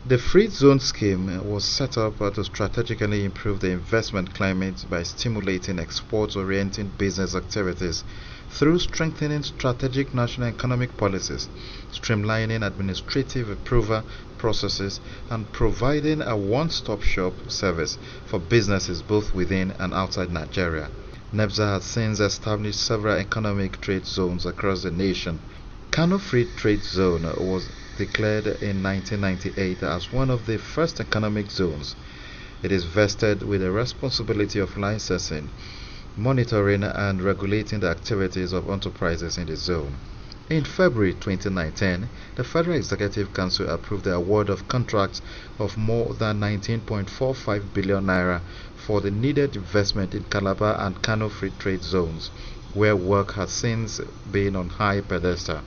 The Free Zone scheme was set up to strategically improve the investment climate by stimulating export-oriented business activities through strengthening strategic national economic policies, streamlining administrative approval processes, and providing a one-stop shop service for businesses both within and outside Nigeria. NEBSA has since established several economic trade zones across the nation. Kano Free Trade Zone was declared in 1998 as one of the first economic zones. It is vested with the responsibility of licensing, monitoring and regulating the activities of enterprises in the zone. In February 2019, the Federal Executive Council approved the award of contracts of more than 19.45 billion naira for the needed investment in Calabar and Kano Free Trade Zones, where work has since been on high pedestal.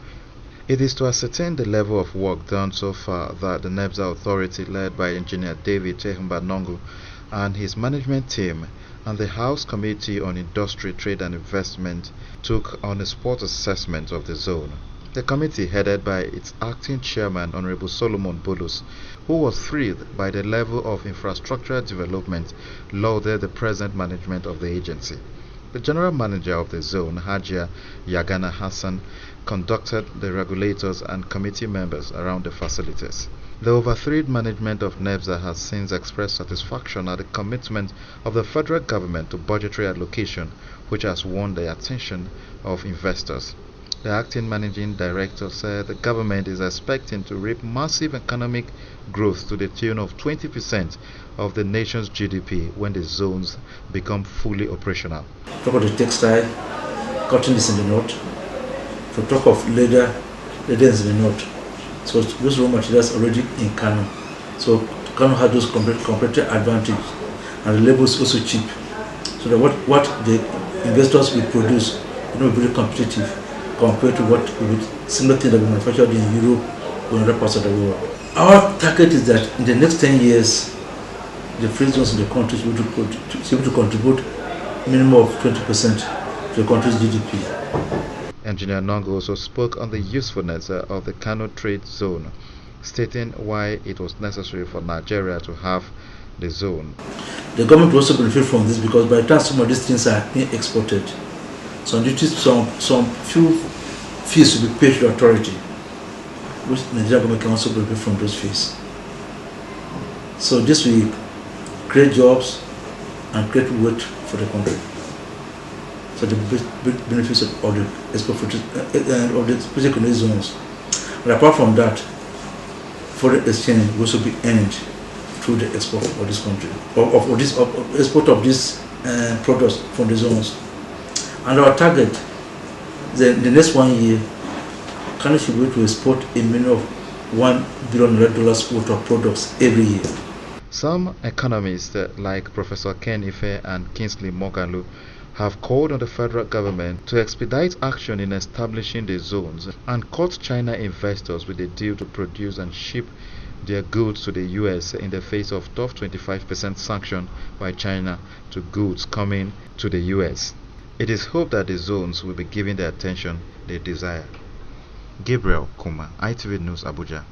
It is to ascertain the level of work done so far that the NEBSA authority, led by Engineer David Terhemba Nongo and his management team, and the House Committee on Industry, Trade and Investment, took on a spot assessment of the zone. The committee, headed by its acting chairman, Honorable Solomon Bolus, who was thrilled by the level of infrastructural development, lauded the present management of the agency. The general manager of the zone, Hajia Yagana Hassan, conducted the regulators and committee members around the facilities. The overthrilled management of NEBSA has since expressed satisfaction at the commitment of the federal government to budgetary allocation, which has won the attention of investors. The acting managing director said the government is expecting to reap massive economic growth to the tune of 20% of the nation's GDP when the zones become fully operational. Talk of the textile, cotton is in the north. For talk of leather is in the north. So those raw materials already in Kano. So Kano had those competitive advantage, and the labor is also cheap. So that what the investors will produce will be very competitive compared to what will be similar thing that we manufactured in Europe or in other parts of the world. Our target is that in the next 10 years, the free zones in the country should be able to contribute minimum of 20% to the country's GDP. Engineer Nongo also spoke on the usefulness of the Kano Trade Zone, stating why it was necessary for Nigeria to have the zone. The government will also benefit from this because by the time some of these things are being exported, some few fees will be paid to the authority, which the Nigerian government can also benefit from those fees. So this will create jobs and create wealth for the country. So the benefits of all the export of the special economic zones. But apart from that, foreign exchange will also be earned through the export of this country, of export of these products from the zones. And our target, the next 1 year, Kano should be able to export a minimum of $1 billion worth of products every year. Some economists like Professor Ken Ife and Kingsley Mogalu have called on the federal government to expedite action in establishing the zones and cut China investors with a deal to produce and ship their goods to the US in the face of tough 25% sanction by China to goods coming to the US. It is hoped that the zones will be given the attention they desire. Gabriel, kuma, ITV News, Abuja.